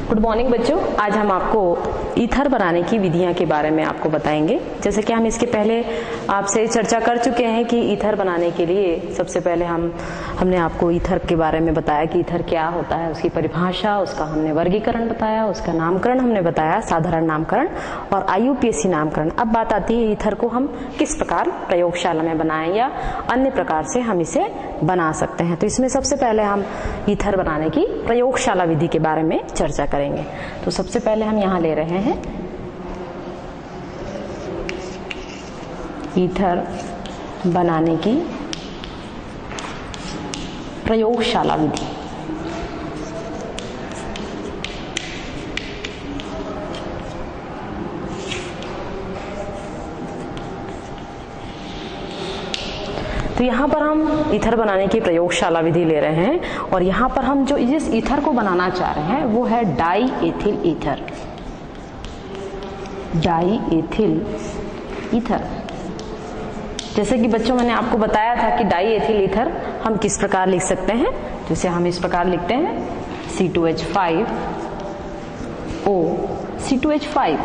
Good morning बच्चों, आज हम आपको ईथर बनाने की विधियां के बारे में आपको बताएंगे। जैसे कि हम इसके पहले आपसे चर्चा कर चुके हैं कि ईथर बनाने के लिए सबसे पहले हमने आपको ईथर के बारे में बताया कि ईथर क्या होता है, उसकी परिभाषा, उसका हमने वर्गीकरण बताया, उसका नामकरण हमने बताया, साधारण नामकरण और IUPAC नामकरण। अब बात आती है ईथर को हम किस प्रकार प्रयोगशाला में बनाएं या अन्य प्रकार से हम इसे बना सकते हैं। तो इसमें सबसे पहले हम ईथर बनाने की प्रयोगशाला विधि के बारे में चर्चा करेंगे। तो सबसे पहले हम यहाँ ले रहे हैं ईथर बनाने की प्रयोगशाला विधि। तो यहाँ पर हम ईथर बनाने की प्रयोगशाला विधि ले रहे हैं और यहाँ पर हम जो जिस ईथर को बनाना चाह रहे हैं वो है die ethyl ether. Die ethyl ether, जैसे कि बच्चों मैंने आपको बताया था कि डाई एथिल ईथर हम किस प्रकार लिख सकते हैं। जैसे हम इस प्रकार लिखते हैं C2H5O C2H5,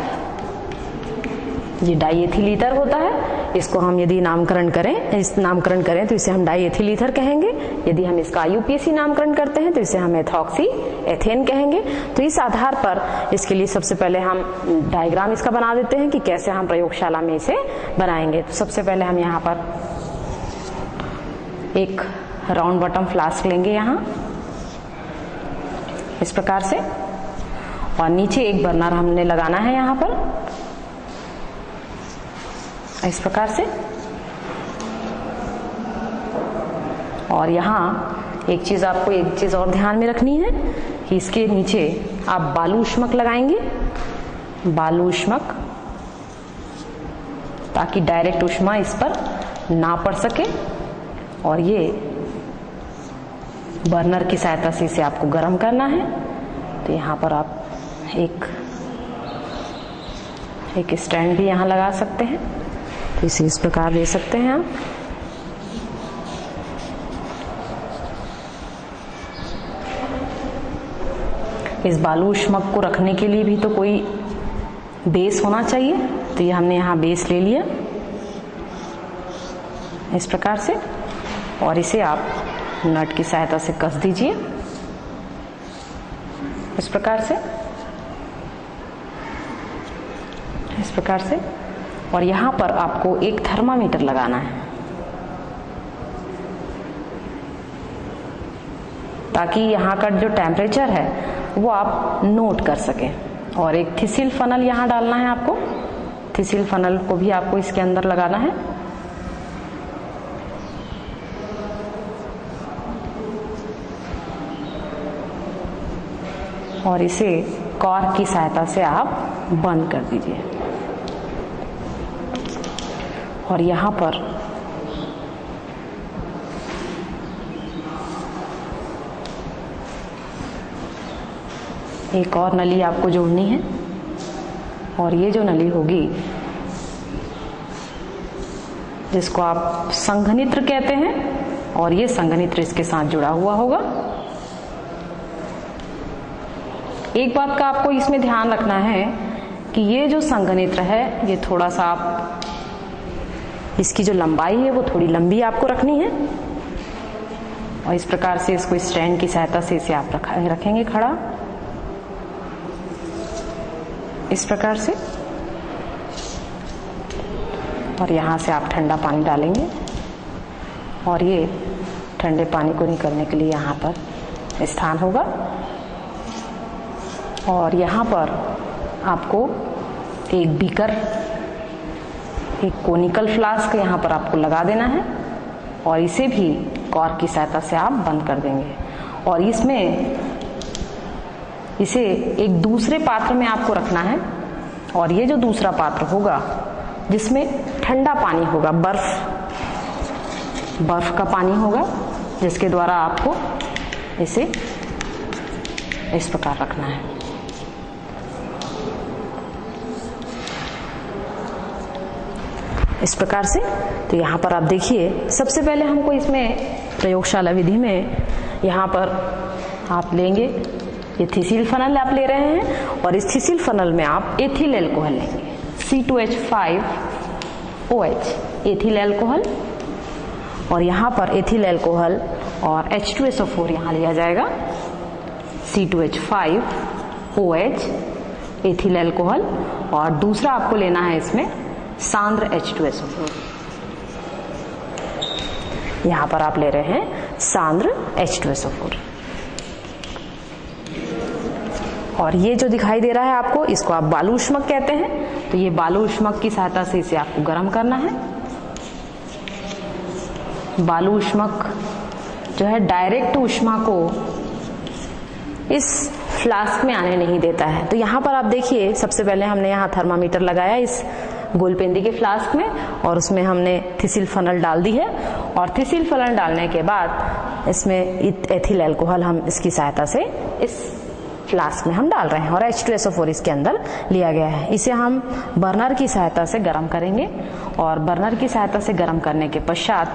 ये डाई एथिल ईथर होता है। इसको हम यदि नामकरण करें तो इसे हम डाई एथिल ईथर कहेंगे। यदि हम इसका IUPAC नामकरण करते हैं तो इसे हम एथॉक्सी एथेन कहेंगे। तो इस आधार पर इसके लिए सबसे पहले हम डायग्राम इसका बना देते हैं कि कैसे हम प्रयोगशाला में इसे बनाएंगे। तो सबसे पहले हम यहाँ पर एक राउंड बॉटम फ्लास्क लेंगे यहाँ इस प्रकार से, और नीचे एक बर्नर हमने लगाना है यहाँ पर इस प्रकार से। और यहाँ एक चीज और ध्यान में रखनी है कि इसके नीचे आप बालू ऊष्मक लगाएंगे, बालू ऊष्मक, ताकि डायरेक्ट ऊष्मा इस पर ना पड़ सके। और ये बर्नर की सहायता से इसे आपको गर्म करना है। तो यहाँ पर आप एक स्टैंड भी यहाँ लगा सकते हैं। तो इसे इस प्रकार दे सकते हैं आप। इस बालू ऊष्मक को रखने के लिए भी तो कोई बेस होना चाहिए। तो ये हमने यहाँ बेस ले लिया इस प्रकार से, और इसे आप नट की सहायता से कस दीजिए इस प्रकार से। और यहाँ पर आपको एक थर्मामीटर लगाना है ताकि यहाँ का जो टेम्परेचर है वो आप नोट कर सकें। और एक थिसिल फनल यहाँ डालना है आपको, थिसिल फनल को भी आपको इसके अंदर लगाना है। और इसे कॉर्क की सहायता से आप बंद कर दीजिए। और यहाँ पर एक और नली आपको जोड़नी है, और ये जो नली होगी जिसको आप संघनित्र कहते हैं, और ये संघनित्र इसके साथ जुड़ा हुआ होगा। एक बात का आपको इसमें ध्यान रखना है कि ये जो संघनित्र है ये थोड़ा सा आप इसकी जो लंबाई है वो थोड़ी लंबी आपको रखनी है। और इस प्रकार से इसको स्टैंड की सहायता से इसे आप रखेंगे खड़ा इस प्रकार से। और यहाँ से आप ठंडा पानी डालेंगे, और ये ठंडे पानी को निकलने के लिए यहाँ पर स्थान होगा। और यहाँ पर आपको एक बीकर, एक कोनिकल फ्लास्क यहाँ पर आपको लगा देना है, और इसे भी कॉर्क की सहायता से आप बंद कर देंगे। और इसे एक दूसरे पात्र में आपको रखना है, और ये जो दूसरा पात्र होगा जिसमें ठंडा पानी होगा, बर्फ का पानी होगा, जिसके द्वारा आपको इसे इस प्रकार रखना है। इस प्रकार से। तो यहाँ पर आप देखिए, सबसे पहले हमको इसमें प्रयोगशाला विधि में यहाँ पर आप लेंगे ये थिसिल फनल आप ले रहे हैं और इस थिसिल फनल में आप एथिल एल्कोहल लेंगे, C2H5OH एथिल एल्कोहल, और यहाँ पर एथिल एल्कोहल और H2SO4 यहाँ लिया जाएगा, C2H5OH एथिल एल्कोहल, और दूसरा आपको लेना है इसमें सांद्र H2SO4। यहाँ पर आप ले रहे हैं सांद्र H2SO4, और ये जो दिखाई दे रहा है आपको, इसको आप बालू ऊष्मक कहते हैं। तो ये बालू ऊष्मक की सहायता से इसे आपको गर्म करना है। बालू ऊष्मक जो है डायरेक्ट ऊष्मा को इस फ्लास्क में आने नहीं देता है। तो यहाँ पर आप देखिए, सबसे पहले हमने यहाँ थर्मामीटर लगाया इस गोलपेंदी के फ्लास्क में, और उसमें हमने थिसिल फनल डाल दी है, और थिसिल फनल डालने के बाद इसमें एथिल एल्कोहल हम इसकी सहायता से इस फ्लास्क में हम डाल रहे हैं, और H2SO4 इसके अंदर लिया गया है। इसे हम बर्नर की सहायता से गर्म करेंगे, और बर्नर की सहायता से गर्म करने के पश्चात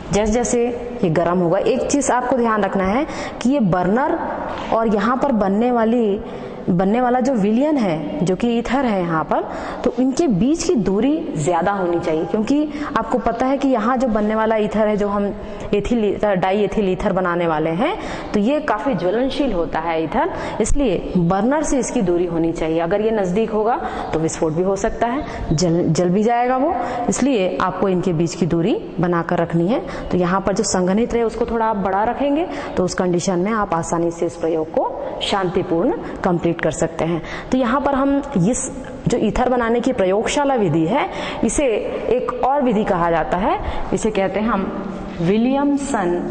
जैसे जैसे ये गर्म होगा, एक चीज आपको ध्यान रखना है कि ये बर्नर और यहाँ पर बनने वाला जो विलियन है, जो कि ईथर है यहाँ पर, तो इनके बीच की दूरी ज्यादा होनी चाहिए, क्योंकि आपको पता है कि यहाँ जो बनने वाला ईथर है, जो हम डाई एथिल ईथर बनाने वाले हैं, तो ये काफी ज्वलनशील होता है ईथर, इसलिए बर्नर से इसकी दूरी होनी चाहिए। अगर ये नजदीक होगा तो विस्फोट भी हो सकता है, जल भी जाएगा वो, इसलिए आपको इनके बीच की दूरी बनाकर रखनी है। तो यहाँ पर जो संघनित्र है उसको थोड़ा आप बड़ा रखेंगे, तो उस कंडीशन में आप आसानी से इस प्रयोग को शांतिपूर्ण कंप्लीट कर सकते हैं। तो यहाँ पर हम इस जो ईथर बनाने की प्रयोगशाला विधि है, इसे एक और विधि कहा जाता है, इसे कहते हैं हम विलियमसन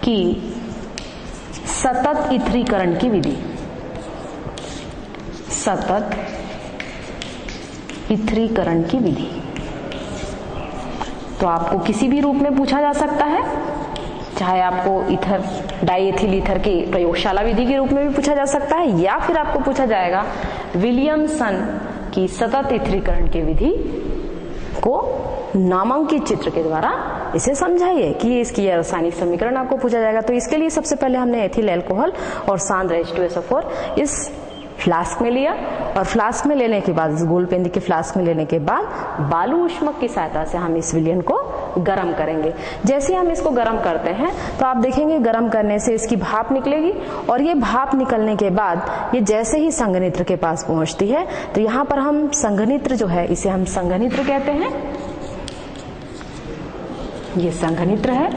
की सतत ईथरीकरण की विधि। सतत ईथरीकरण की विधि तो आपको किसी भी रूप में पूछा जा सकता है, चाहे आपको ईथर डाई एथिल ईथर की प्रयोगशाला विधि के रूप में भी पूछा जा सकता है, या फिर आपको पूछा जाएगा विलियमसन की सतत ईथरीकरण की विधि को नामांकित चित्र के द्वारा इसे समझाइए कि इसकी रासायनिक समीकरण आपको पूछा जाएगा। तो इसके लिए सबसे पहले हमने एथिल एल्कोहल और सांद्र H2SO4 इस फ्लास्क में लिया, और फ्लास्क में लेने के बाद, इस गोलपेंदी के फ्लास्क में लेने के बाद बालू ऊष्मक की सहायता से हम इस विलयन को गर्म करेंगे। जैसे हम इसको गर्म करते हैं तो आप देखेंगे गर्म करने से इसकी भाप निकलेगी, और ये भाप निकलने के बाद ये जैसे ही संघनित्र के पास पहुंचती है, तो यहाँ पर हम संघनित्र जो है, इसे हम संघनित्र कहते हैं। ये संघनित्र है।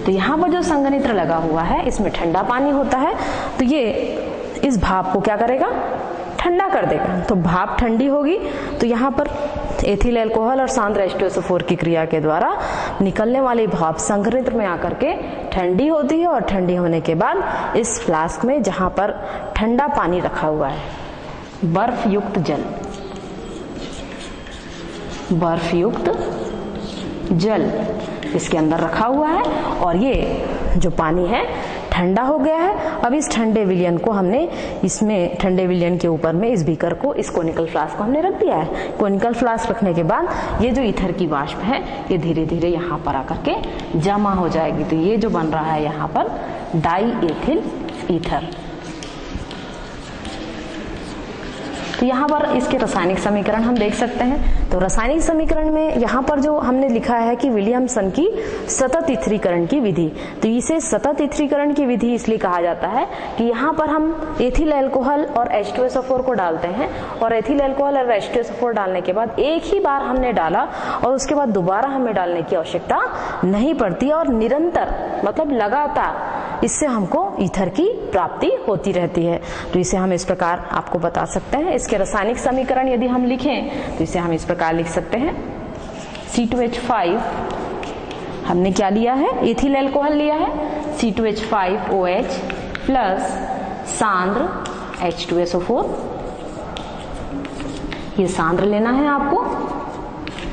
तो यहाँ पर जो संघनित्र लगा हुआ है, इसमें ठंडा पानी होता है, तो ये इस भाप को क्या करेगा, ठंडा कर देगा। तो भाप ठंडी होगी, तो यहाँ पर एथिल एल्कोहल और सांद्र H2SO4 की क्रिया के द्वारा निकलने वाली भाप संघनित्र में आकर के ठंडी होती है, और ठंडी होने के बाद इस फ्लास्क में, जहाँ पर ठंडा पानी रखा हुआ है, बर्फ युक्त जल इसके अंदर रखा हुआ है, और ये जो पानी है ठंडा हो गया है। अब इस ठंडे विलयन को हमने इसमें, ठंडे विलयन के ऊपर में इस बीकर को, इस कोनिकल फ्लास्क को हमने रख दिया है। कोनिकल फ्लास्क रखने के बाद ये जो ईथर की वाष्प है, ये धीरे धीरे यहाँ पर आकर के जमा हो जाएगी। तो ये जो बन रहा है यहाँ पर डाई एथिल ईथर। तो यहाँ पर इसके रासायनिक समीकरण हम देख सकते हैं। तो रासायनिक समीकरण में यहाँ पर जो हमने लिखा है कि विलियमसन की सतत ईथरीकरण की विधि, तो इसे सतत ईथरीकरण की विधि इसलिए कहा जाता है कि यहाँ पर हम एथिल एल्कोहल और H2SO4 को डालते हैं, और एथिल एल्कोहल और H2SO4 डालने के बाद एक ही बार हमने डाला, और उसके बाद दोबारा हमें डालने की आवश्यकता नहीं पड़ती, और निरंतर मतलब लगातार इससे हमको ईथर की प्राप्ति होती रहती है। तो इसे हम इस प्रकार आपको बता सकते हैं। इसके रासायनिक समीकरण यदि हम लिखें तो इसे हम इस प्रकार लिख सकते हैं, C2H5 हमने क्या लिया है, एथिल एल्कोहल लिया है, C2H5OH प्लस सांद्र H2SO4। ये सांद्र लेना है आपको,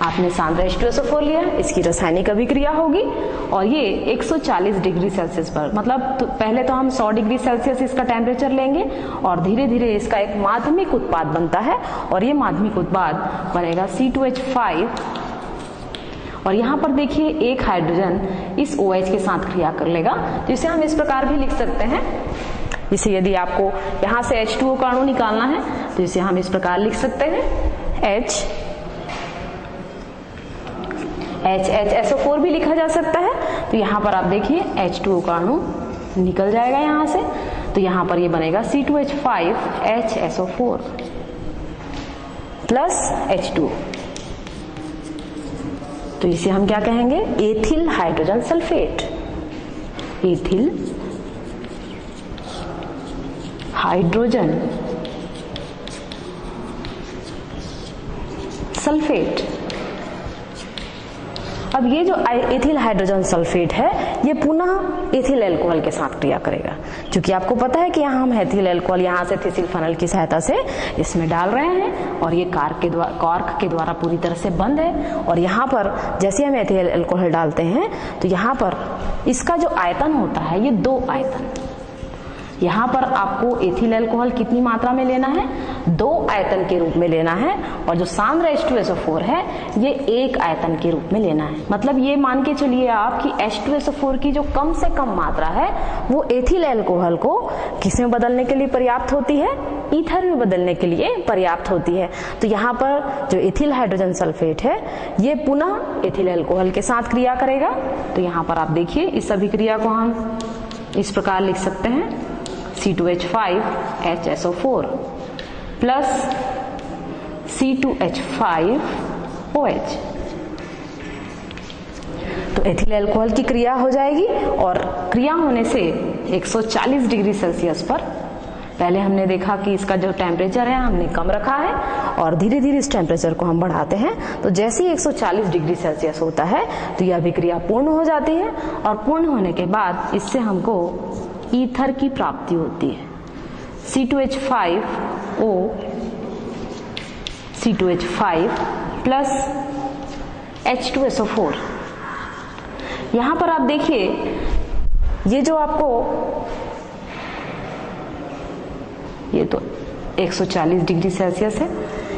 आपने सांद्र H2SO4 लिया, इसकी रासायनिक अभिक्रिया होगी, और ये 140 डिग्री सेल्सियस पर, मतलब पहले तो हम 100 डिग्री सेल्सियस इसका टेम्परेचर लेंगे, और धीरे धीरे इसका एक माध्यमिक उत्पाद बनता है, और ये माध्यमिक उत्पाद बनेगा C2H5 और यहाँ पर देखिए एक हाइड्रोजन इस OH के साथ क्रिया कर लेगा, जिसे हम इस प्रकार भी लिख सकते हैं। जैसे यदि आपको यहाँ से H2O का अणु निकालना है तो इसे हम इस प्रकार लिख सकते हैं HSO4 भी लिखा जा सकता है। तो यहाँ पर आप देखिए H2O का अणु निकल जाएगा यहाँ से, तो यहाँ पर ये बनेगा C2H5HSO4 प्लस H2O। तो इसे हम क्या कहेंगे? Ethyl hydrogen sulphate. Ethyl hydrogen sulphate. अब ये जो एथिल हाइड्रोजन सल्फेट है ये पुनः एथिल अल्कोहल के साथ क्रिया करेगा, क्योंकि आपको पता है कि यहाँ हम एथिल अल्कोहल यहाँ से थिसिल फनल की सहायता से इसमें डाल रहे हैं और ये कॉर्क के द्वारा पूरी तरह से बंद है। और यहाँ पर जैसे हम एथिल अल्कोहल डालते हैं तो यहाँ पर इसका जो आयतन होता है ये 2 आयतन। यहाँ पर आपको एथिल अल्कोहल कितनी मात्रा में लेना है? 2 आयतन के रूप में लेना है, और जो सांद्र H2SO4 है ये 1 आयतन के रूप में लेना है। मतलब ये मान के चलिए आप कि H2SO4 की जो कम से कम मात्रा है वो एथिल अल्कोहल को किसमें बदलने के लिए पर्याप्त होती है? ईथर में बदलने के लिए पर्याप्त होती है। तो यहाँ पर जो एथिल हाइड्रोजन सल्फेट है ये पुनः एथिल अल्कोहल के साथ क्रिया करेगा। तो यहाँ पर आप देखिए इस अभिक्रिया को हम इस प्रकार लिख सकते हैं C2H5HSO4 प्लस C2H5OH। तो एथिल अल्कोहल की क्रिया हो जाएगी, और क्रिया होने से 140 डिग्री सेल्सियस पर पहले हमने देखा कि इसका जो टेम्परेचर है हमने कम रखा है, और धीरे धीरे इस टेम्परेचर को हम बढ़ाते हैं। तो जैसे ही 140 डिग्री सेल्सियस होता है तो यह अभिक्रिया पूर्ण हो जाती है, और पूर्ण होने के बाद इससे हमको ईथर की प्राप्ति होती है। C2H5O C2H5 plus H2SO4। यहां पर आप देखिए ये जो आपको ये तो 140 डिग्री सेल्सियस है,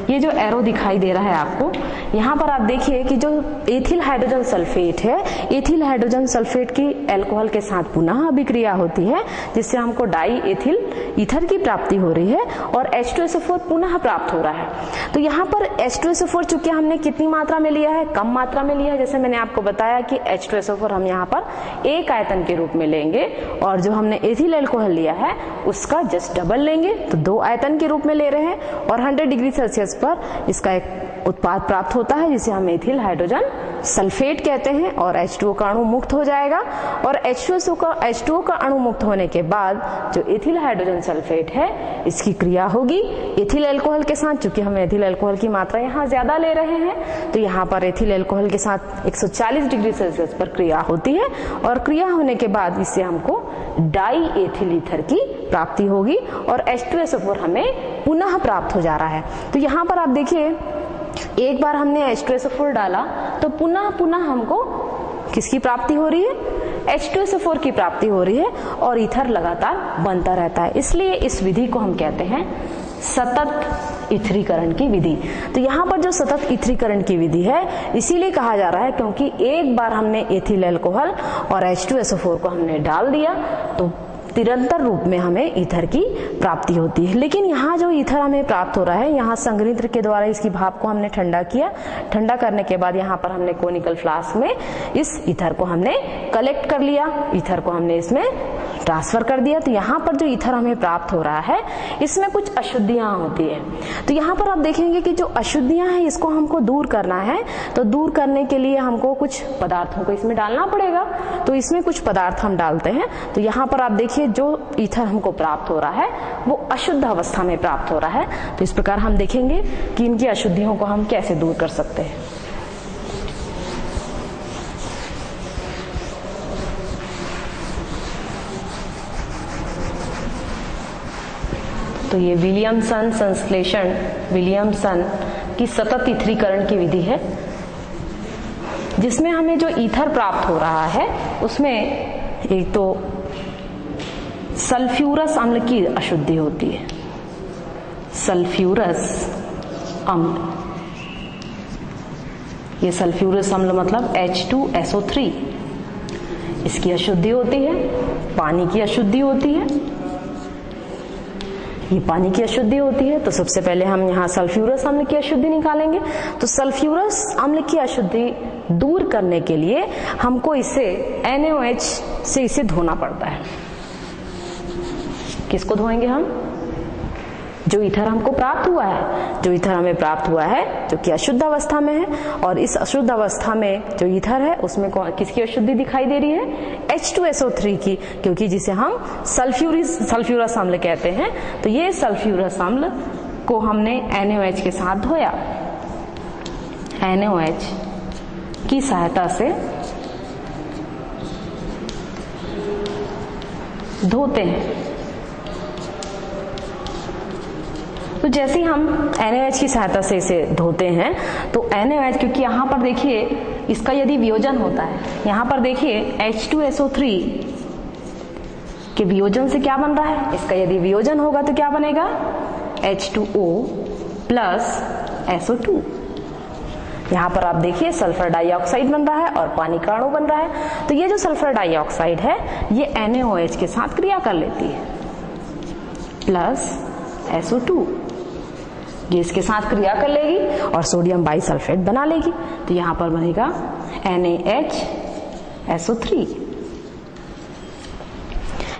ये जो एरो दिखाई दे रहा है आपको, यहाँ पर आप देखिए कि जो एथिल हाइड्रोजन सल्फेट है, एथिल हाइड्रोजन सल्फेट की अल्कोहल के साथ पुनः अभिक्रिया होती है, जिससे हमको डाई एथिल ईथर की प्राप्ति हो रही है, और H2SO4 पुनः प्राप्त हो रहा है। तो यहाँ पर H2SO4 चूंकि हमने कितनी मात्रा में लिया है? कम मात्रा में लिया है। जैसे मैंने आपको बताया कि H2SO4 हम यहाँ पर 1 आयतन के रूप में लेंगे, और जो हमने एथिल अल्कोहल लिया है उसका जस्ट डबल लेंगे, तो 2 आयतन के रूप में ले रहे हैं, और 100 डिग्री सेल्सियस पर इसका एक उत्पाद प्राप्त होता है जिसे हम एथिल हाइड्रोजन सल्फेट कहते हैं, और H2O का अणु मुक्त हो जाएगा। और H2O का अणु मुक्त होने के बाद जो एथिल हाइड्रोजन सल्फेट है इसकी क्रिया होगी एथिल अल्कोहल के साथ। चूंकि हम एथिल अल्कोहल की मात्रा यहाँ ज्यादा ले रहे हैं तो यहाँ पर एथिल अल्कोहल के साथ 140 डिग्री सेल्सियस पर क्रिया होती है, और क्रिया होने के बाद इससे हमको डाई एथिल ईथर की प्राप्ति होगी, और H2SO4 हमें पुनः प्राप्त हो जा रहा है। तो यहाँ पर आप देखिए एक बार हमने H2SO4 डाला तो पुनः हमको किसकी प्राप्ति हो रही है? H2SO4 की प्राप्ति हो रही है, और ईथर लगातार बनता रहता है। इसलिए इस विधि को हम कहते हैं सतत ईथरीकरण की विधि। तो यहाँ पर जो सतत ईथरीकरण की विधि है इसीलिए कहा जा रहा है क्योंकि एक बार हमने एथिल अल्कोहल और H2SO4 को हमने डाल दिया तो निरंतर रूप में हमें ईथर की प्राप्ति होती है। लेकिन यहाँ जो ईथर हमें प्राप्त हो रहा है, यहाँ संघनित्र के द्वारा इसकी भाप को हमने ठंडा किया। ठंडा करने के बाद यहाँ पर हमने कोनिकल फ्लास्क में इस ईथर को हमने कलेक्ट कर लिया, ईथर को हमने इसमें ट्रांसफर कर दिया। तो यहाँ पर जो ईथर हमें प्राप्त हो रहा है इसमें कुछ अशुद्धियां होती है। तो यहाँ पर आप देखेंगे कि जो अशुद्धियां हैं इसको हमको दूर करना है, तो दूर करने के लिए हमको कुछ पदार्थों को इसमें डालना पड़ेगा। तो इसमें कुछ पदार्थ हम डालते हैं। तो यहाँ पर आप देखिए जो ईथर हमको प्राप्त हो रहा है वो अशुद्ध अवस्था में प्राप्त हो रहा है। तो इस प्रकार हम देखेंगे कि इनकी अशुद्धियों को हम कैसे दूर कर सकते हैं। तो ये विलियमसन संश्लेषण, विलियमसन की सतत ईथरीकरण की विधि है जिसमें हमें जो ईथर प्राप्त हो रहा है उसमें एक तो सल्फ्यूरस अम्ल की अशुद्धि होती है। सल्फ्यूरस अम्ल ये सल्फ्यूरस अम्ल मतलब H2SO3, इसकी अशुद्धि होती है, पानी की अशुद्धि होती है, ये पानी की अशुद्धि होती है। तो सबसे पहले हम यहाँ सल्फ्यूरस अम्ल की अशुद्धि निकालेंगे। तो सल्फ्यूरस अम्ल की अशुद्धि दूर करने के लिए हमको इसे NaOH से इसे धोना पड़ता है। किसको धोएंगे हम? जो ईथर हमको प्राप्त हुआ है, जो ईथर हमें प्राप्त हुआ है जो कि अशुद्ध अवस्था में है, और इस अशुद्ध अवस्था में जो ईथर है उसमें किसकी अशुद्धि दिखाई दे रही है? H2SO3 की, क्योंकि जिसे हम सल्फ्यूरस अम्ल कहते हैं। तो ये सल्फ्यूरस अम्ल को हमने NaOH के साथ धोया, NaOH की सहायता से धोते हैं। तो जैसे ही हम NaOH की सहायता से इसे धोते हैं तो NaOH, क्योंकि यहाँ पर देखिए इसका यदि वियोजन होता है, यहाँ पर देखिए H2SO3 के वियोजन से क्या बन रहा है? इसका यदि वियोजन होगा तो क्या बनेगा? H2O plus SO2। यहाँ पर आप देखिए सल्फर डाइऑक्साइड बन रहा है और पानी का अणु बन रहा है। तो ये जो सल्फर डाइऑक्साइड है ये NaOH के साथ क्रिया कर लेती है, प्लस SO2, ये इसके साथ क्रिया कर लेगी और सोडियम बाइसल्फेट बना लेगी। तो यहाँ पर बनेगा NaHSO3,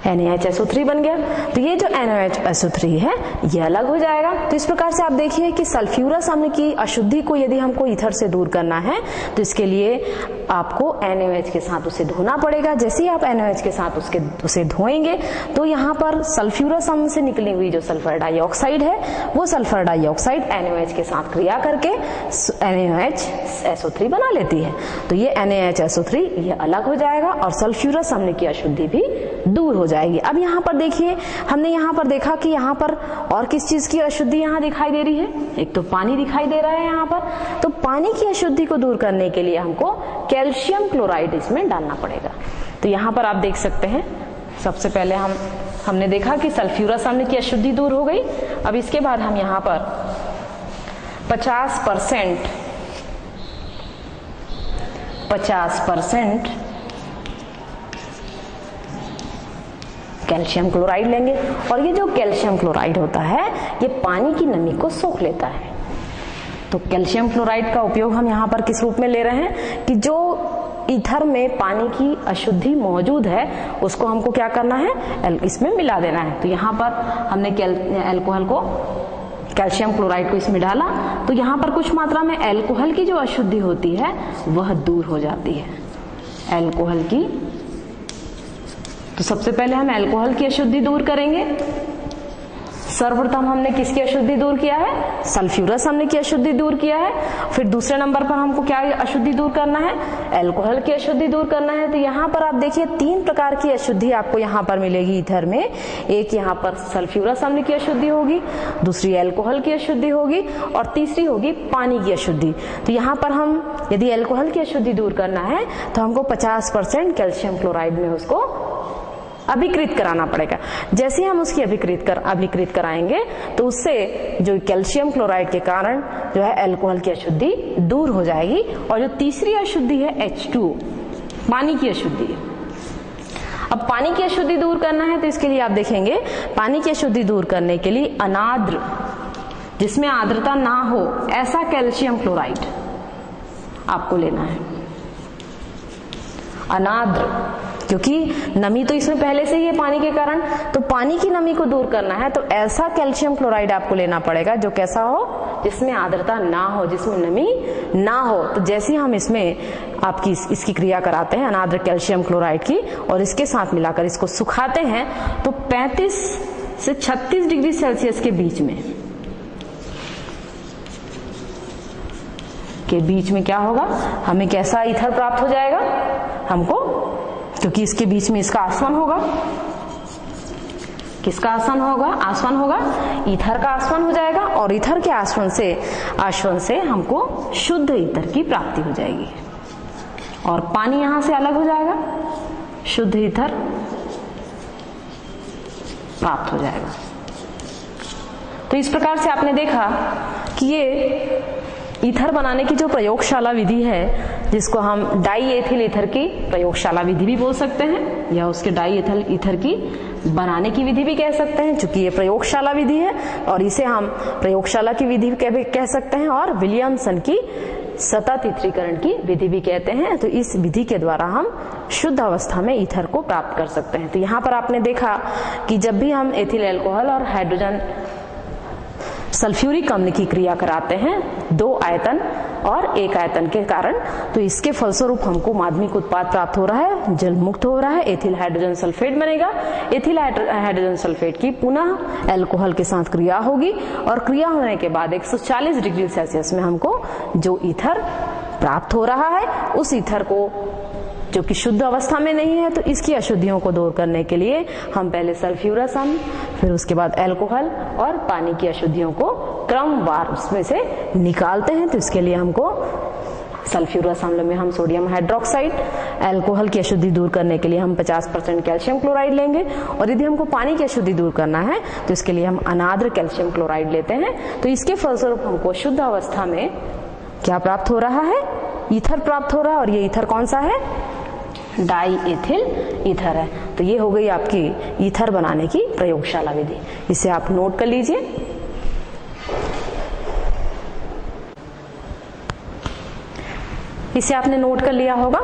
NaHSO3 बन गया। तो ये जो NaHSO3 है ये अलग हो जाएगा। तो इस प्रकार से आप देखिए कि सल्फ्यूरस अम्ल की अशुद्धि को यदि हमको ईथर से दूर करना है तो इसके लिए आपको NaOH के साथ उसे धोना पड़ेगा। जैसे ही आप NaOH के साथ उसे धोएंगे तो यहाँ पर सल्फ्यूरस अम्ल से निकली हुई जो सल्फर डाइऑक्साइड है वो सल्फर डाइऑक्साइड NaOH के साथ क्रिया करके NaOHSO3 बना लेती है। तो ये NaHSO3 ये अलग हो जाएगा और सल्फ्यूरस अम्ल की अशुद्धि भी दूर हो जाएगी। अब यहाँ पर देखिए हमने यहाँ पर देखा कि यहाँ पर और किस चीज की अशुद्धि यहाँ दिखाई दे रही है? एक तो पानी दिखाई दे रहा है यहाँ पर। तो पानी की अशुद्धि को दूर करने के लिए हमको कैल्शियम क्लोराइड इसमें डालना पड़ेगा। तो यहाँ पर आप देख सकते हैं सबसे पहले हमने देखा कि सल्फ्यूरस अम्ल की अशुद्धि दूर हो गई। अब इसके बाद हम यहाँ पर 50% कैल्शियम क्लोराइड लेंगे और ये जो कैल्शियम क्लोराइड होता है ये पानी की नमी को सोख लेता है। तो कैल्शियम क्लोराइड का उपयोग हम यहाँ पर किस रूप में ले रहे हैं कि जो ईथर में पानी की अशुद्धि मौजूद है उसको हमको क्या करना है? इसमें मिला देना है। तो यहाँ पर हमने अल्कोहल को, कैल्शियम क्लोराइड को इसमें डाला तो यहाँ पर कुछ मात्रा में अल्कोहल की जो अशुद्धि होती है वह दूर हो जाती है, अल्कोहल की। तो सबसे पहले हम अल्कोहल की अशुद्धि दूर करेंगे। सर्वप्रथम हमने किसकी अशुद्धि दूर किया है? सल्फ्यूरस अम्ल की अशुद्धि दूर किया है। फिर दूसरे नंबर पर हमको क्या अशुद्धि दूर करना है? अल्कोहल की अशुद्धि दूर करना है। तो यहाँ पर आप देखिए 3 प्रकार की अशुद्धि आपको यहाँ पर मिलेगी ईथर में। एक यहाँ पर सल्फ्यूरस अम्ल की अशुद्धि होगी, दूसरी अल्कोहल की अशुद्धि होगी और तीसरी होगी पानी की अशुद्धि। तो यहाँ पर हम यदि अल्कोहल की अशुद्धि दूर करना है तो हमको 50% कैल्शियम क्लोराइड में उसको अभिकृत कराना पड़ेगा। जैसे ही हम उसकी अभिकृत कराएंगे तो उससे जो कैल्शियम क्लोराइड के कारण जो है अल्कोहल की अशुद्धि दूर हो जाएगी। और जो तीसरी अशुद्धि है H2, पानी की अशुद्धि है। अब पानी की अशुद्धि दूर करना है तो इसके लिए आप देखेंगे पानी की अशुद्धि दूर करने के लिए अनाद्र, जिसमें आर्द्रता ना हो ऐसा कैल्शियम क्लोराइड आपको लेना है। अनाद्र, क्योंकि नमी तो इसमें पहले से ही है पानी के कारण, तो पानी की नमी को दूर करना है तो ऐसा कैल्शियम क्लोराइड आपको लेना पड़ेगा जो कैसा हो? जिसमें आर्द्रता ना हो, जिसमें नमी ना हो। तो जैसे ही हम इसमें आपकी इसकी क्रिया कराते हैं अनाद्र कैल्शियम क्लोराइड की और इसके साथ मिलाकर इसको सुखाते हैं तो 35 से 36 डिग्री सेल्सियस के बीच में क्या होगा? हमें कैसा ईथर प्राप्त हो जाएगा? हमको, क्योंकि इसके बीच में इसका आसवन होगा। किसका आसवन होगा? आसवन होगा, ईथर का आसवन हो जाएगा और ईथर के आसवन से हमको शुद्ध ईथर की प्राप्ति हो जाएगी और पानी यहां से अलग हो जाएगा, शुद्ध ईथर प्राप्त हो जाएगा। तो इस प्रकार से आपने देखा कि ये ईथर बनाने की जो प्रयोगशाला विधि है, जिसको हम डाई एथिल ईथर की प्रयोगशाला विधि भी बोल सकते हैं या उसके डाई एथिल ईथर की बनाने की विधि भी कह सकते हैं, क्योंकि ये प्रयोगशाला विधि है और इसे हम प्रयोगशाला की विधि कह सकते हैं और विलियमसन की सतह तिथरीकरण की विधि भी कहते हैं। तो इस विधि के द्वारा हम शुद्ध अवस्था में ईथर को प्राप्त कर सकते हैं। तो यहाँ पर आपने देखा कि जब भी हम एथिल अल्कोहल और हाइड्रोजन सल्फ्यूरिक अम्ल की क्रिया कराते हैं 2 आयतन और 1 आयतन के कारण, तो इसके फलस्वरूप हमको माध्यमिक उत्पाद प्राप्त हो रहा है, जल मुक्त हो रहा है, एथिल हाइड्रोजन सल्फेट बनेगा। एथिल हाइड्रोजन सल्फेट की पुनः अल्कोहल के साथ क्रिया होगी और क्रिया होने के बाद 140 डिग्री सेल्सियस में हमको जो ईथर प्राप्त हो रहा है, उस ईथर को जो कि शुद्ध अवस्था में नहीं है, तो इसकी अशुद्धियों को दूर करने के लिए हम पहले सल्फ्यूरस अम्ल, फिर उसके बाद अल्कोहल और पानी की अशुद्धियों को क्रमवार उसमें से निकालते हैं। तो इसके लिए हमको सल्फ्यूरस अम्ल में हम सोडियम हाइड्रोक्साइड, अल्कोहल की अशुद्धि दूर करने के लिए हम 50% कैल्शियम क्लोराइड लेंगे और यदि हमको पानी की अशुद्धि दूर करना है तो इसके लिए हम अनाद्र कैल्शियम क्लोराइड लेते हैं। तो इसके फलस्वरूप हमको शुद्ध अवस्था में क्या प्राप्त हो रहा है? ईथर प्राप्त हो रहा है और ये ईथर कौन सा है? डाई एथिल ईथर है। तो ये हो गई आपकी ईथर बनाने की प्रयोगशाला विधि। इसे आप नोट कर लीजिए। इसे आपने नोट कर लिया होगा,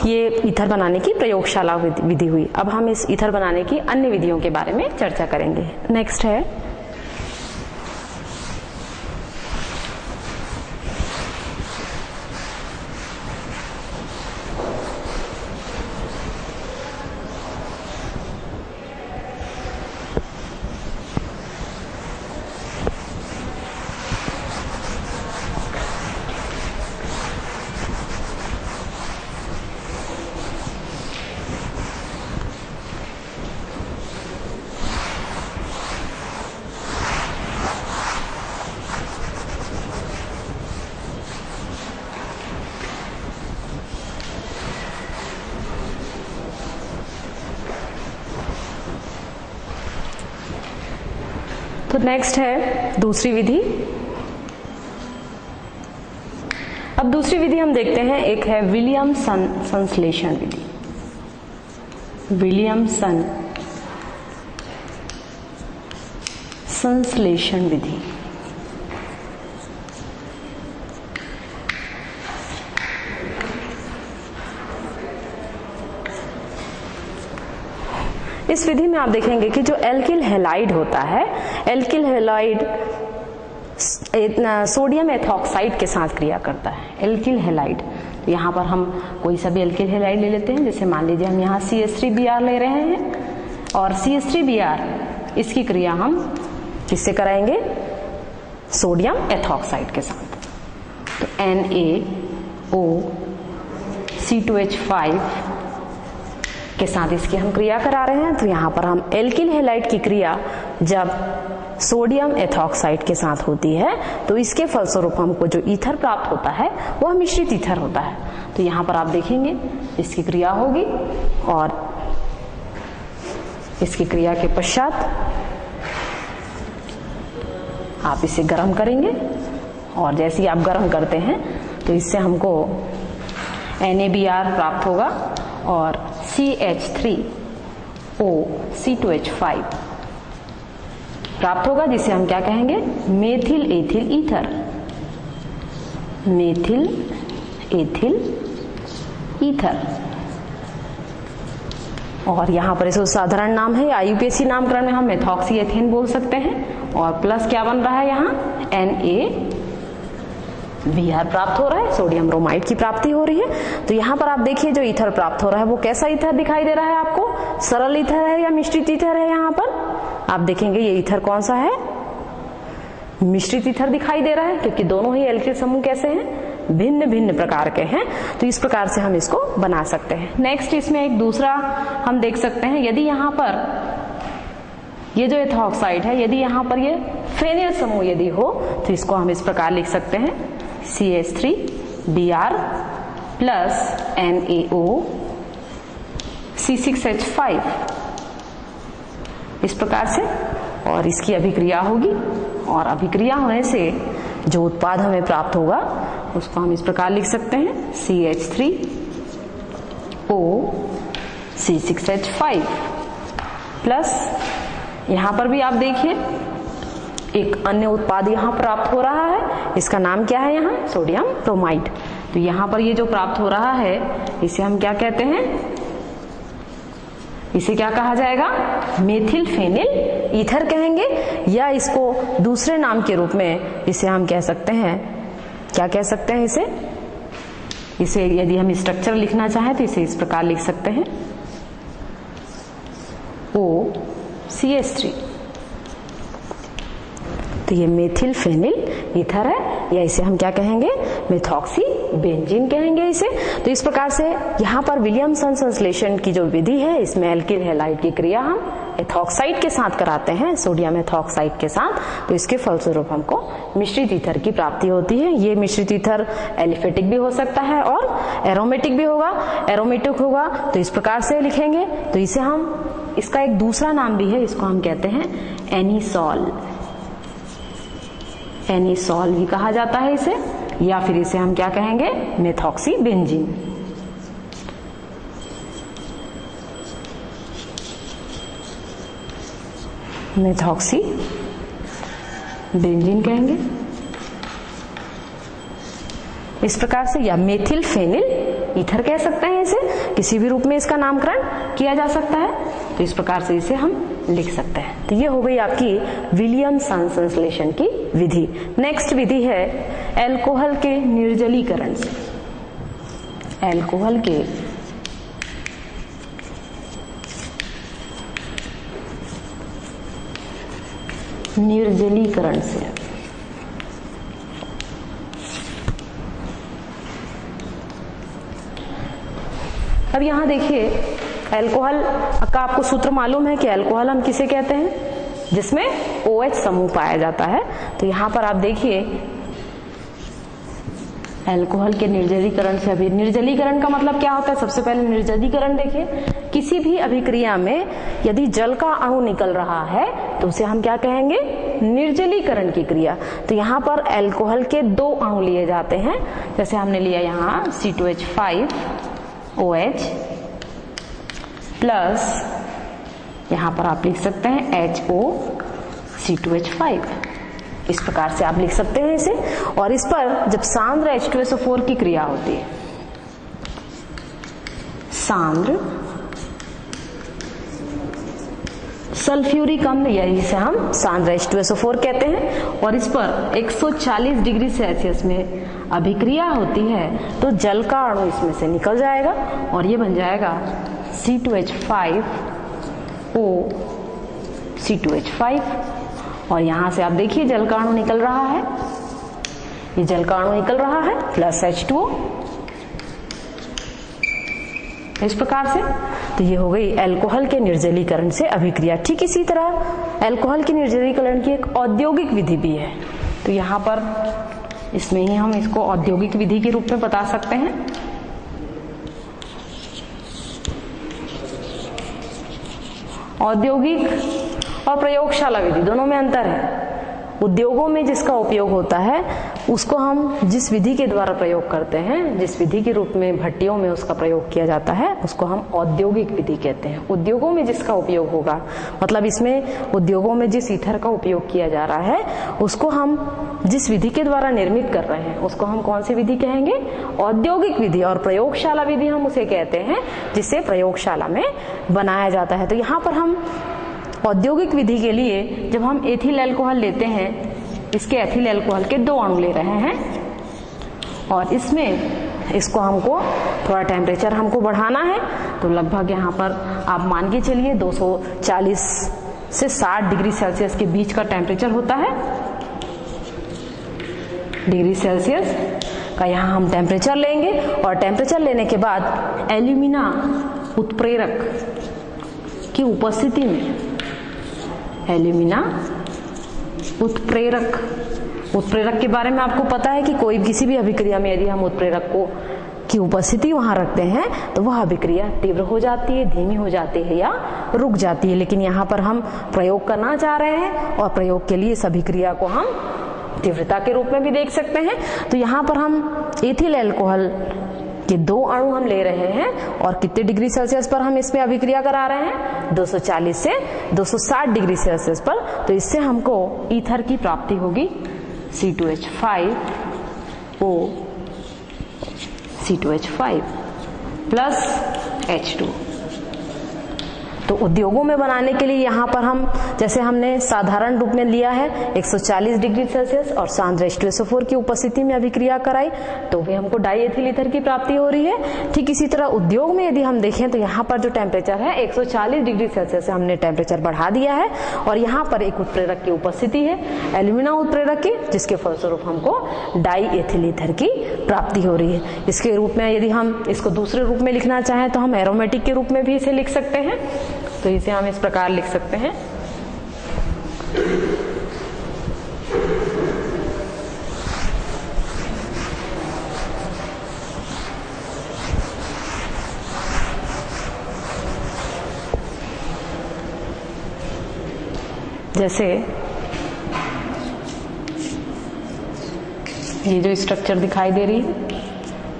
ये ईथर बनाने की प्रयोगशाला विधि हुई। अब हम इस ईथर बनाने की अन्य विधियों के बारे में चर्चा करेंगे। नेक्स्ट है तो नेक्स्ट है दूसरी विधि। अब दूसरी विधि हम देखते हैं, एक है विलियमसन संश्लेषण विधि। विलियमसन संश्लेषण विधि। इस विधि में आप देखेंगे कि जो एल्किल हैलाइड होता है, एल्किल हैलाइड सोडियम एथॉक्साइड के साथ क्रिया करता है। एल्किल हैलाइड, तो यहाँ पर हम कोई सा भी एल्किल हैलाइड ले लेते हैं। जैसे मान लीजिए हम यहाँ CH3Br ले रहे हैं और CH3Br इसकी क्रिया हम किससे कराएंगे? सोडियम एथॉक्साइड के साथ। तो NaOC2H5 के साथ इसकी हम क्रिया करा रहे हैं। तो यहाँ पर हम एल्किल हैलाइड की क्रिया जब सोडियम एथॉक्साइड के साथ होती है तो इसके फलस्वरूप हमको जो ईथर प्राप्त होता है वह मिश्रित ईथर होता है। तो यहाँ पर आप देखेंगे इसकी क्रिया होगी और इसकी क्रिया के पश्चात आप इसे गर्म करेंगे और जैसे ही आप गर्म करते हैं तो इससे हमको NaBr प्राप्त होगा और CH3OC2H5 प्राप्त होगा, जिसे हम क्या कहेंगे? Methyl ethyl ether. Methyl ethyl ether. और यहाँ पर इसका साधारण नाम है, IUPAC नामकरण में हम मेथॉक्सी एथेन बोल सकते हैं। और प्लस क्या बन रहा है यहाँ? NaBr प्राप्त हो रहा है, सोडियम ब्रोमाइड की प्राप्ति हो रही है। तो यहाँ पर आप देखिए जो ईथर प्राप्त हो रहा है वो कैसा ईथर दिखाई दे रहा है आपको? सरल ईथर है या मिश्रित ईथर है? यहाँ पर आप देखेंगे ये ईथर कौन सा है? मिश्रित ईथर दिखाई दे रहा है, क्योंकि दोनों ही एल्किल समूह कैसे हैं? भिन्न भिन्न प्रकार के हैं। तो इस प्रकार से हम इसको बना सकते हैं। नेक्स्ट इसमें एक दूसरा हम देख सकते हैं, यदि यहाँ पर ये जो एथॉक्साइड है, यदि यहाँ पर ये फेनिल समूह यदि हो तो इसको हम इस प्रकार लिख सकते हैं CH3Br प्लस NaOC6H5 इस प्रकार से। और इसकी अभिक्रिया होगी और अभिक्रिया होने से जो उत्पाद हमें प्राप्त होगा उसको हम इस प्रकार लिख सकते हैं CH3O C6H5 प्लस यहाँ पर भी आप देखिए एक अन्य उत्पाद यहाँ प्राप्त हो रहा है, इसका नाम क्या है यहाँ सोडियम ब्रोमाइड। तो यहाँ पर ये जो प्राप्त हो रहा है इसे हम क्या कहते हैं, इसे क्या कहा जाएगा, मेथिल फेनिल ईथर कहेंगे, या इसको दूसरे नाम के रूप में इसे हम कह सकते हैं, क्या कह सकते हैं इसे यदि हम स्ट्रक्चर लिखना चाहें तो इसे इस प्रकार लिख सकते हैं OCH3। तो ये मेथिल फेनिल ईथर है, या इसे हम क्या कहेंगे, मेथॉक्सी बेंजीन कहेंगे इसे। तो इस प्रकार से यहाँ पर विलियमसन संश्लेषण की जो विधि है इसमें एल्किल हैलाइड की क्रिया हम एथॉक्साइड के साथ कराते हैं, सोडियम एथॉक्साइड के साथ। तो इसके फलस्वरूप हमको मिश्रित ईथर की प्राप्ति होती है। ये मिश्रित ईथर एलिफेटिक भी हो सकता है और एरोमेटिक भी होगा। एरोमेटिक होगा तो इस प्रकार से लिखेंगे, तो इसे हम, इसका एक दूसरा नाम भी है, इसको हम कहते हैं एनिसॉल, एनिसॉल भी कहा जाता है इसे, या फिर इसे हम क्या कहेंगे, मेथॉक्सी बेंजीन। मेथॉक्सी बेंजीन कहेंगे इस प्रकार से, या मेथिल फेनिल ईथर कह सकते हैं इसे, किसी भी रूप में इसका नामकरण किया जा सकता है। तो इस प्रकार से इसे हम लिख सकते हैं। तो ये हो गई आपकी विलियमसन संश्लेषण की विधि। नेक्स्ट विधि है अल्कोहल के निर्जलीकरण से, अल्कोहल के निर्जलीकरण से। अब यहां देखिए अल्कोहल का आपको सूत्र मालूम है कि अल्कोहल हम किसे कहते हैं, जिसमें OH समूह पाया जाता है। तो यहां पर आप देखिए अल्कोहल के निर्जलीकरण से, अभी निर्जलीकरण का मतलब क्या होता है, सबसे पहले निर्जलीकरण देखिए, किसी भी अभिक्रिया में यदि जल का अणु निकल रहा है तो उसे हम क्या कहेंगे, निर्जलीकरण की क्रिया। तो यहाँ पर अल्कोहल के 2 अणु लिए जाते हैं, जैसे हमने लिया यहाँ C2H5OH प्लस यहाँ पर आप लिख सकते हैं HOC2H5, इस प्रकार से आप लिख सकते हैं इसे। और इस पर जब सांद्र H2SO4 की क्रिया होती है, सांद्र सल्फ्यूरिक अम्ल, या इसे हम सांद्र H2SO4 कहते हैं, और इस पर 140 डिग्री सेल्सियस में अभिक्रिया होती है तो जल का अणु इसमें से निकल जाएगा और ये बन जाएगा C2H5O C2H5। और यहां से आप देखिए जल का अणु निकल रहा है, ये जल का अणु निकल रहा है प्लस H2O, इस प्रकार से। तो ये हो गई अल्कोहल के निर्जलीकरण से अभिक्रिया। ठीक इसी तरह अल्कोहल के निर्जलीकरण की एक औद्योगिक विधि भी है। तो यहाँ पर इसमें ही हम इसको औद्योगिक विधि के रूप में बता सकते हैं। औद्योगिक और प्रयोगशाला विधि दोनों में अंतर है। उद्योगों में जिसका उपयोग होता है उसको हम जिस विधि के द्वारा प्रयोग करते हैं, जिस विधि के रूप में भट्टियों में उसका प्रयोग किया जाता है उसको हम औद्योगिक विधि कहते हैं। उद्योगों में जिसका उपयोग होगा, मतलब इसमें उद्योगों में जिस ईथर का उपयोग किया जा रहा है उसको हम जिस विधि के द्वारा निर्मित कर रहे हैं उसको हम कौन सी विधि कहेंगे, औद्योगिक विधि। और प्रयोगशाला विधि हम उसे कहते हैं जिसे प्रयोगशाला में बनाया जाता है। तो यहाँ पर हम औद्योगिक विधि के लिए जब हम एथिल अल्कोहल लेते हैं, इसके एथिल अल्कोहल के 2 अणु ले रहे हैं और इसमें इसको हमको थोड़ा टेम्परेचर हमको बढ़ाना है। तो लगभग यहाँ पर आप मान के चलिए 240 से 60 डिग्री सेल्सियस के बीच का टेम्परेचर होता है। डिग्री सेल्सियस का यहाँ हम टेम्परेचर लेंगे और टेम्परेचर लेने के बाद एल्यूमिना उत्प्रेरक की उपस्थिति में, एल्यूमिना उत्प्रेरक के बारे में आपको पता है कि कोई किसी भी अभिक्रिया में यदि हम उत्प्रेरक को की उपस्थिति वहां रखते हैं तो वह अभिक्रिया तीव्र हो जाती है, धीमी हो जाती है या रुक जाती है। लेकिन यहाँ पर हम प्रयोग करना चाह रहे हैं और प्रयोग के लिए इस अभिक्रिया को हम तीव्रता के रूप में भी देख सकते हैं। तो यहाँ पर हम एथिल अल्कोहल के 2 अणु हम ले रहे हैं और कितने डिग्री सेल्सियस पर हम इसमें अभिक्रिया करा रहे हैं, 240 से 260 डिग्री सेल्सियस पर। तो इससे हमको ईथर की प्राप्ति होगी C2H5O C2H5 प्लस H2। तो उद्योगों में बनाने के लिए यहाँ पर हम जैसे हमने साधारण रूप में लिया है 140 डिग्री सेल्सियस और सांद्र H2SO4 की उपस्थिति में अभिक्रिया कराई तो भी हमको डाई एथिल ईथर की प्राप्ति हो रही है। ठीक इसी तरह उद्योग में यदि हम देखें तो यहाँ पर जो टेम्परेचर है 140 डिग्री सेल्सियस से हमने टेम्परेचर बढ़ा दिया है और यहाँ पर एक उत्प्रेरक की उपस्थिति है, एल्यूमिना उत्प्रेरक की, जिसके फलस्वरूप हमको डाई एथिल ईथर की प्राप्ति हो रही है। इसके रूप में यदि हम इसको दूसरे रूप में लिखना चाहें तो हम एरोमेटिक के रूप में भी इसे लिख सकते हैं। तो इसे हम इस प्रकार लिख सकते हैं, जैसे ये जो स्ट्रक्चर दिखाई दे रही है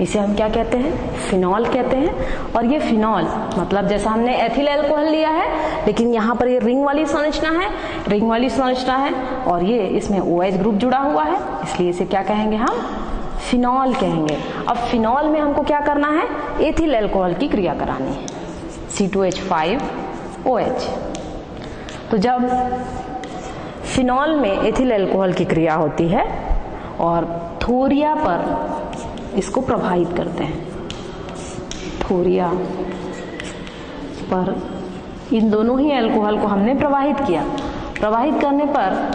इसे हम क्या कहते हैं, फिनॉल कहते हैं। और ये फिनॉल मतलब जैसा हमने एथिल अल्कोहल लिया है लेकिन यहाँ पर ये रिंग वाली संरचना है और ये इसमें OH ग्रुप जुड़ा हुआ है, इसलिए इसे क्या कहेंगे, हम फिनॉल कहेंगे। अब फिनॉल में हमको क्या करना है, एथिल अल्कोहल की क्रिया करानी है, C2H5OH। तो जब फिनॉल में एथिल अल्कोहल की क्रिया होती है और थोरिया पर इसको प्रभावित करते हैं, थोरिया पर इन दोनों ही अल्कोहल को हमने प्रवाहित किया। प्रवाहित करने पर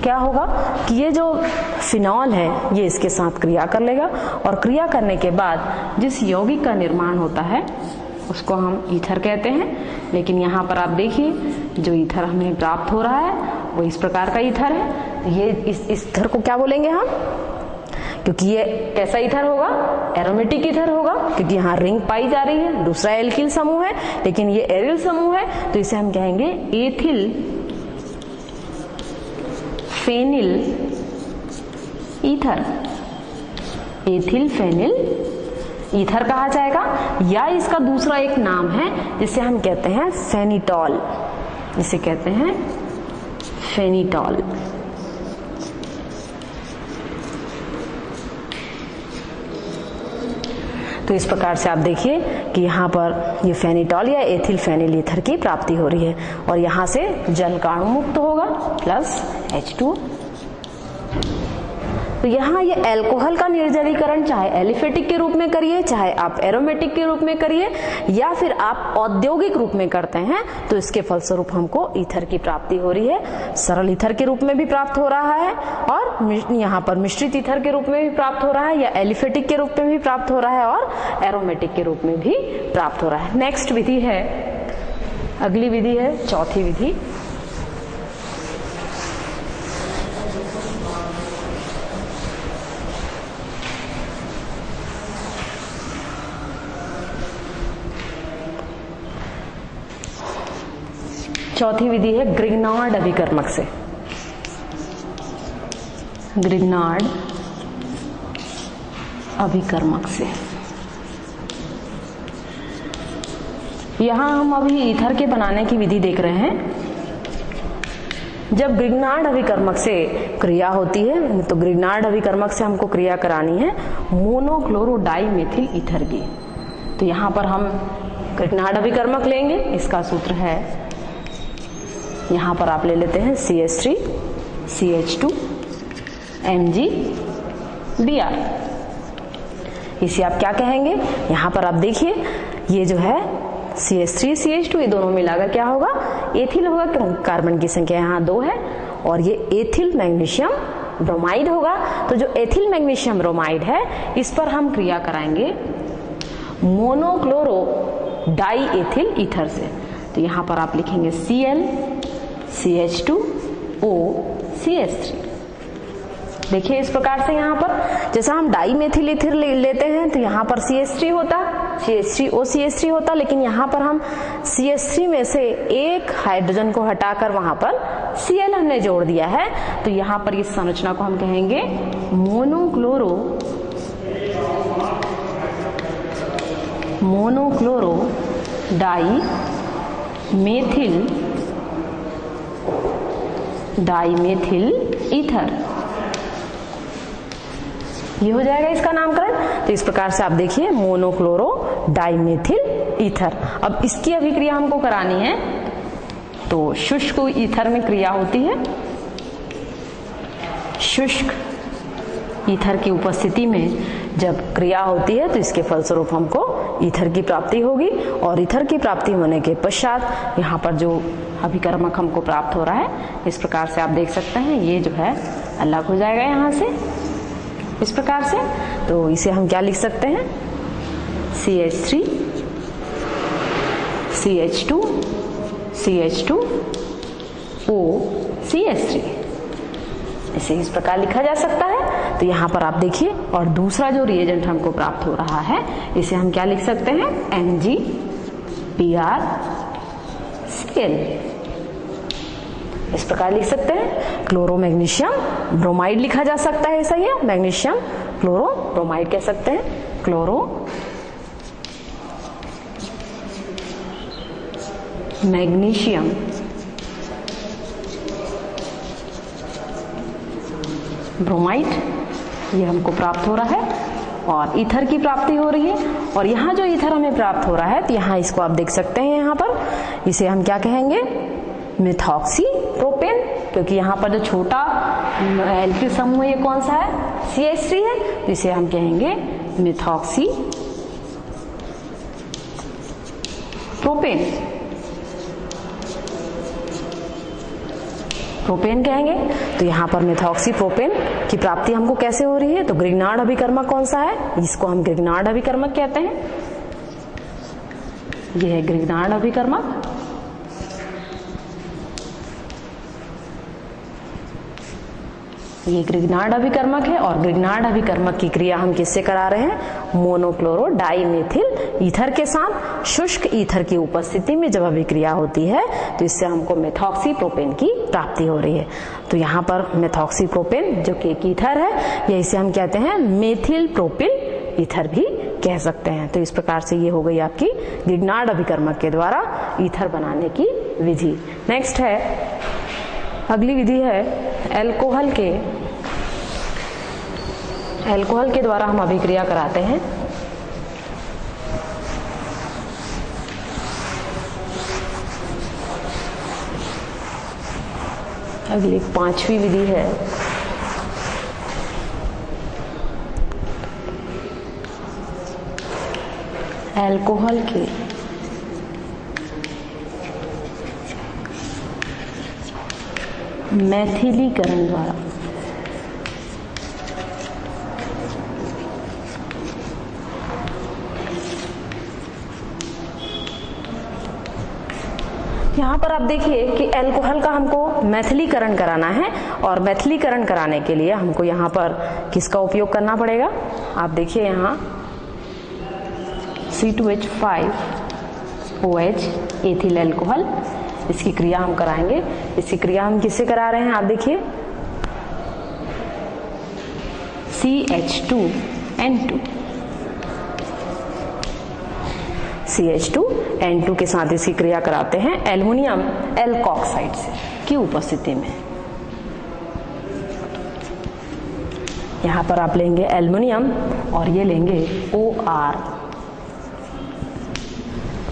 क्या होगा कि ये जो फिनॉल है ये इसके साथ क्रिया कर लेगा और क्रिया करने के बाद जिस यौगिक का निर्माण होता है उसको हम ईथर कहते हैं। लेकिन यहाँ पर आप देखिए जो ईथर हमें प्राप्त हो रहा है वो इस प्रकार का ईथर है। ये इस ईथर को क्या बोलेंगे हम, क्योंकि ये कैसा ईथर होगा, एरोमेटिक ईथर होगा, क्योंकि यहाँ रिंग पाई जा रही है, दूसरा एल्किल समूह है लेकिन ये एरिल समूह है, तो इसे हम कहेंगे ethyl phenyl ether. Ethyl phenyl ether कहा जाएगा या इसका दूसरा एक नाम है जिसे हम कहते हैं फेनिटॉल, इसे कहते हैं फेनिटॉल। तो इस प्रकार से आप देखिए कि यहाँ पर ये फेनिटॉल या एथिल फेनिल ईथर की प्राप्ति हो रही है और यहाँ से जल का अणु मुक्त होगा प्लस H2। तो यहाँ ये अल्कोहल का निर्जलीकरण चाहे एलिफेटिक के रूप में करिए, चाहे आप एरोमेटिक के रूप में करिए या फिर आप औद्योगिक रूप में करते हैं, तो इसके फलस्वरूप हमको ईथर की प्राप्ति हो रही है। सरल ईथर के रूप में भी प्राप्त हो रहा है और यहाँ पर मिश्रित ईथर के रूप में भी प्राप्त हो रहा है या एलिफेटिक के रूप में भी प्राप्त हो रहा है और एरोमेटिक के रूप में भी प्राप्त हो रहा है। नेक्स्ट विधि है, अगली विधि है चौथी विधि। चौथी विधि है ग्रिग्नार्ड अभिकर्मक से। ग्रिग्नार्ड अभिकर्मक से यहां हम अभी ईथर के बनाने की विधि देख रहे हैं। जब ग्रिग्नार्ड अभिकर्मक से क्रिया होती है तो ग्रिग्नार्ड अभिकर्मक से हमको क्रिया करानी है मोनोक्लोरोडाइमेथिल ईथर की। तो यहां पर हम ग्रिग्नार्ड अभिकर्मक लेंगे, इसका सूत्र है, यहाँ पर आप ले लेते हैं CH3 CH2 MgBr। इसे आप क्या कहेंगे, यहाँ पर आप देखिए ये जो है CH3 CH2 ये दोनों मिलाकर क्या होगा, एथिल होगा, क्यों कार्बन की संख्या यहाँ 2 है और ये एथिल मैग्नीशियम ब्रोमाइड होगा। तो जो एथिल मैग्नीशियम ब्रोमाइड है इस पर हम क्रिया कराएंगे मोनोक्लोरो डाई एथिल ईथर से। तो यहाँ पर आप लिखेंगे Cl CH2O CH3। देखिए इस प्रकार से यहाँ पर जैसा हम डाई मेथिल ईथर लेते हैं तो यहाँ पर CH3 होता, CH3OCH3 होता, लेकिन यहाँ पर हम CH3 में से एक हाइड्रोजन को हटाकर वहां पर Cl हमने जोड़ दिया है। तो यहाँ पर इस संरचना को हम कहेंगे मोनोक्लोरो डाई मेथिल ईथर। ये हो जाएगा इसका नामकरण। तो इस प्रकार से आप देखिए मोनोक्लोरो डाइमेथिल ईथर। अब इसकी अभिक्रिया हमको करानी है, तो शुष्क ईथर में क्रिया होती है। शुष्क ईथर की उपस्थिति में जब क्रिया होती है तो इसके फलस्वरूप हमको ईथर की प्राप्ति होगी, और ईथर की प्राप्ति होने के पश्चात यहाँ पर जो अभिकर्मक हमको प्राप्त हो रहा है, इस प्रकार से आप देख सकते हैं ये जो है अलग हो जाएगा यहाँ से इस प्रकार से। तो इसे हम क्या लिख सकते हैं, CH3 CH2 CH2 O CH3, इसे इस प्रकार लिखा जा सकता है। तो यहाँ पर आप देखिए, और दूसरा जो रिएजेंट हमको प्राप्त हो रहा है इसे हम क्या लिख सकते हैं, MgBrCl, इस प्रकार लिख सकते हैं। क्लोरो मैग्नीशियम ब्रोमाइड लिखा जा सकता है, ऐसा ही है, मैग्नीशियम क्लोरो ब्रोमाइड कह सकते हैं, क्लोरो मैग्नीशियम ब्रोमाइड, ये हमको प्राप्त हो रहा है और ईथर की प्राप्ति हो रही है। और यहाँ जो ईथर हमें प्राप्त हो रहा है तो यहाँ इसको आप देख सकते हैं, यहाँ पर इसे हम क्या कहेंगे, मेथॉक्सी प्रोपेन, क्योंकि यहाँ पर जो छोटा एल्किल समूह ये कौन सा है, CH3 है, तो इसे हम कहेंगे मेथॉक्सी प्रोपेन कहेंगे। तो यहाँ पर मेथॉक्सी प्रोपेन की प्राप्ति हमको कैसे हो रही है, तो ग्रिग्नार्ड अभिकर्मक कौन सा है, इसको हम ग्रिग्नार्ड अभिकर्मक कहते हैं। यह है ग्रिग्नार्ड अभिकर्मक। ये ग्रिग्नार्ड अभिकर्मक है, और ग्रिग्नार्ड अभिकर्मक की क्रिया हम किससे करा रहे हैं, मोनोक्लोरो डाइमेथिल ईथर के साथ। शुष्क ईथर की उपस्थिति में जब अभिक्रिया होती है तो इससे हमको मेथॉक्सी प्रोपेन की प्राप्ति हो रही है। तो यहाँ पर मेथॉक्सी प्रोपेन जो कि एक ईथर है, या इसे हम कहते हैं मेथिल प्रोपिल ईथर भी कह सकते हैं। तो इस प्रकार से ये हो गई आपकी ग्रिग्नार्ड अभिकर्मक के द्वारा ईथर बनाने की विधि। नेक्स्ट है, अगली विधि है अल्कोहल के द्वारा हम अभिक्रिया कराते हैं। अगली 5वीं विधि है अल्कोहल के मैथिलीकरण द्वारा। यहाँ पर आप देखिए कि अल्कोहल का हमको मैथिलीकरण कराना है, और मैथिलीकरण कराने के लिए हमको यहाँ पर किसका उपयोग करना पड़ेगा, आप देखिए यहाँ C2H5OH एथिल अल्कोहल, इसकी क्रिया हम कराएंगे। इसकी क्रिया हम किससे करा रहे हैं, आप देखिए CH2N2 के साथ इसकी क्रिया कराते हैं एल्युमिनियम एल्कोक्साइड से की उपस्थिति में। यहाँ पर आप लेंगे एल्युमिनियम और ये लेंगे OR।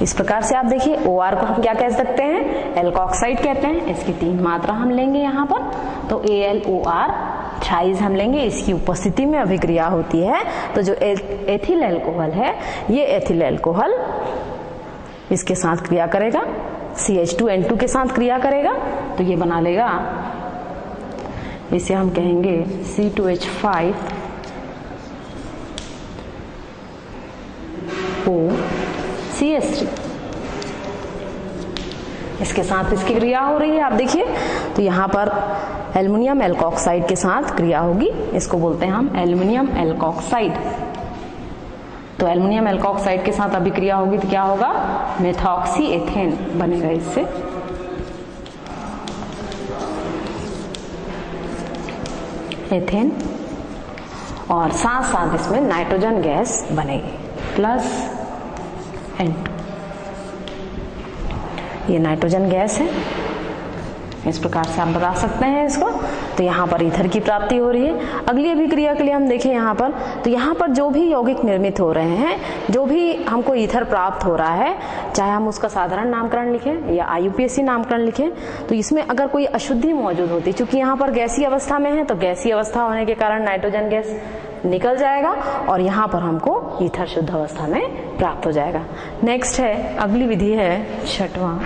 इस प्रकार से आप देखिए OR को हम क्या कह सकते हैं, एल्कोक्साइड कहते हैं। इसकी 3 मात्रा हम लेंगे यहाँ पर, तो AlOR 28 हम लेंगे। इसकी उपस्थिति में अभिक्रिया होती है। तो जो एथिल अल्कोहल है, ये एथिल अल्कोहल इसके साथ क्रिया करेगा, CH2N2 के साथ क्रिया करेगा, तो ये बना लेगा, इसे हम कहेंगे C2H5OCH3। इसके साथ इसकी क्रिया हो रही है, आप देखिए। तो यहाँ पर एल्युमिनियम एल्कोक्साइड के साथ क्रिया होगी, इसको बोलते हैं हम एल्युमिनियम एल्कोक्साइड। तो एल्युमिनियम एल्कोक्साइड के साथ अभी क्रिया होगी तो क्या होगा, मेथॉक्सी एथेन बनेगा इससे। एथेन, और साथ साथ इसमें नाइट्रोजन गैस बनेगी प्लस N2। ये नाइट्रोजन गैस है, इस प्रकार से आप बता सकते हैं इसको। तो यहाँ पर ईथर की प्राप्ति हो रही है। अगली अभिक्रिया के लिए हम देखें यहाँ पर, तो यहाँ पर जो भी यौगिक निर्मित हो रहे हैं, जो भी हमको ईथर प्राप्त हो रहा है, चाहे हम उसका साधारण नामकरण लिखें या IUPAC नामकरण लिखें, तो इसमें अगर कोई अशुद्धि मौजूद होती, चूंकि यहाँ पर गैसीय अवस्था में है तो गैसीय अवस्था होने के कारण नाइट्रोजन गैस निकल जाएगा और यहाँ पर हमको ईथर शुद्ध अवस्था में प्राप्त हो जाएगा। नेक्स्ट है, अगली विधि है छठवां,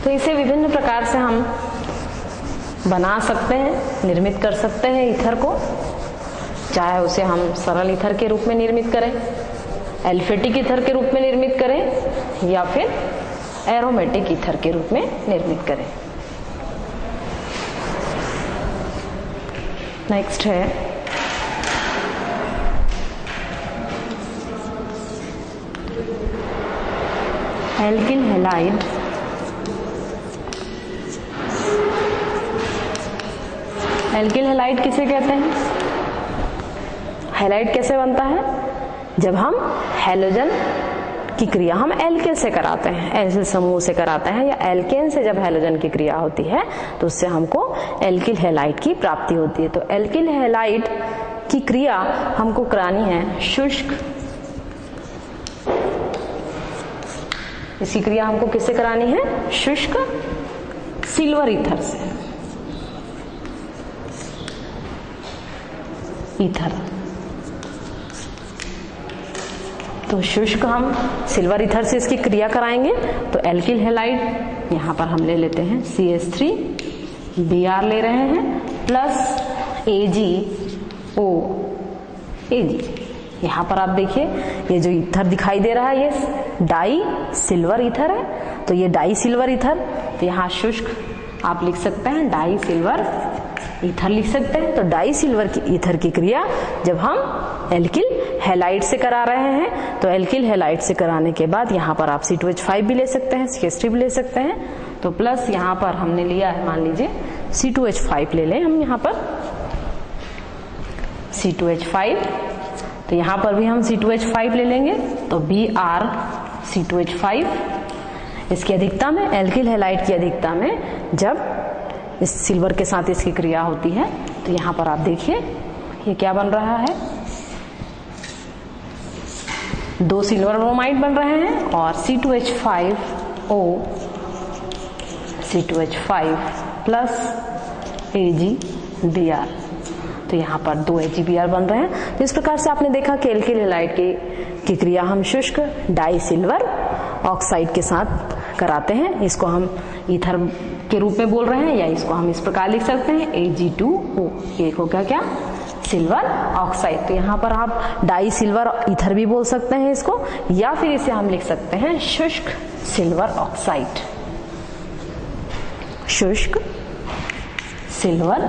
तो इसे विभिन्न प्रकार से हम बना सकते हैं, निर्मित कर सकते हैं ईथर को। चाहे उसे हम सरल ईथर के रूप में निर्मित करें, एल्फेटिक ईथर के रूप में निर्मित करें, या फिर एरोमेटिक ईथर के रूप में निर्मित करें। नेक्स्ट है एल्किल हैलाइड। एल्किल हैलाइड किसे कहते हैं? हैलाइड कैसे बनता है? जब हम हैलोजन की क्रिया हम एल्किल से कराते हैं, एल्किल समूह से कराते हैं, या एल्केन से जब हैलोजन की क्रिया होती है तो उससे हमको एल्किल हैलाइड की प्राप्ति होती है। तो एल्किल हैलाइड की क्रिया हमको करानी है शुष्क, इसकी क्रिया हमको किससे करानी है? शुष्क सिल्वर ईथर से। ईथर, तो शुष्क हम सिल्वर ईथर से इसकी क्रिया कराएंगे। तो एल्किल हैलाइड यहाँ पर हम ले लेते हैं CH3 Br ले रहे हैं प्लस AgO Ag। यहाँ पर आप देखिए ये जो ईथर दिखाई दे रहा है ये डाई सिल्वर ईथर है, तो ये डाई सिल्वर ईथर, तो यहाँ शुष्क आप लिख सकते हैं डाई सिल्वर ईथर लिख सकते हैं। तो डाई सिल्वर की ईथर की क्रिया जब हम एल्किल हैलाइड से करा रहे हैं, तो एल्किल हैलाइड से कराने के बाद यहाँ पर आप C2H5 भी ले सकते हैं, CH3 भी ले सकते हैं। तो प्लस यहाँ पर हमने लिया है, मान लीजिए C2H5 ले लें हम यहाँ पर C2H5, तो यहाँ पर भी हम C2H5 ले लेंगे। तो Br C2H5, इसकी अधिकता में, एल्किल हैलाइड की अधिकता में जब इस सिल्वर के साथ इसकी क्रिया होती है, तो यहाँ पर आप देखिए ये क्या बन रहा है, 2 सिल्वर ब्रोमाइड बन रहे हैं और C2H5O C2H5 प्लस AgBr, तो यहाँ पर 2 AgBr बन रहे हैं। तो इस प्रकार से आपने देखा कि एल्किल हैलाइड की क्रिया हम शुष्क डाई सिल्वर ऑक्साइड के साथ कराते हैं। इसको हम ईथर के रूप में बोल रहे हैं, या इसको हम इस प्रकार लिख सकते हैं Ag2O, ये होगा क्या? Silver oxide. तो यहाँ पर आप डाई सिल्वर ईथर भी बोल सकते हैं इसको, या फिर इसे हम लिख सकते हैं शुष्क सिल्वर ऑक्साइड। शुष्क सिल्वर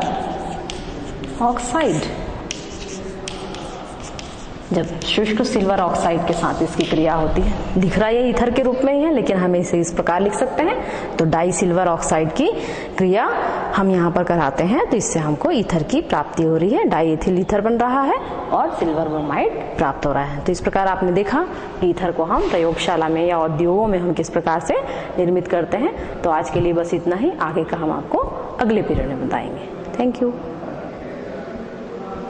ऑक्साइड, जब शुष्क सिल्वर ऑक्साइड के साथ इसकी क्रिया होती है, दिख रहा है ये ईथर के रूप में ही है, लेकिन हम इसे इस प्रकार लिख सकते हैं। तो डाई सिल्वर ऑक्साइड की क्रिया हम यहाँ पर कराते हैं, तो इससे हमको ईथर की प्राप्ति हो रही है, डाई एथिल ईथर बन रहा है और सिल्वर ब्रोमाइड प्राप्त हो रहा है। तो इस प्रकार आपने देखा कि ईथर को हम प्रयोगशाला में या उद्योगों में हम किस प्रकार से निर्मित करते हैं। तो आज के लिए बस इतना ही, आगे का हम आपको अगले पीरियड में बताएंगे। Thank you.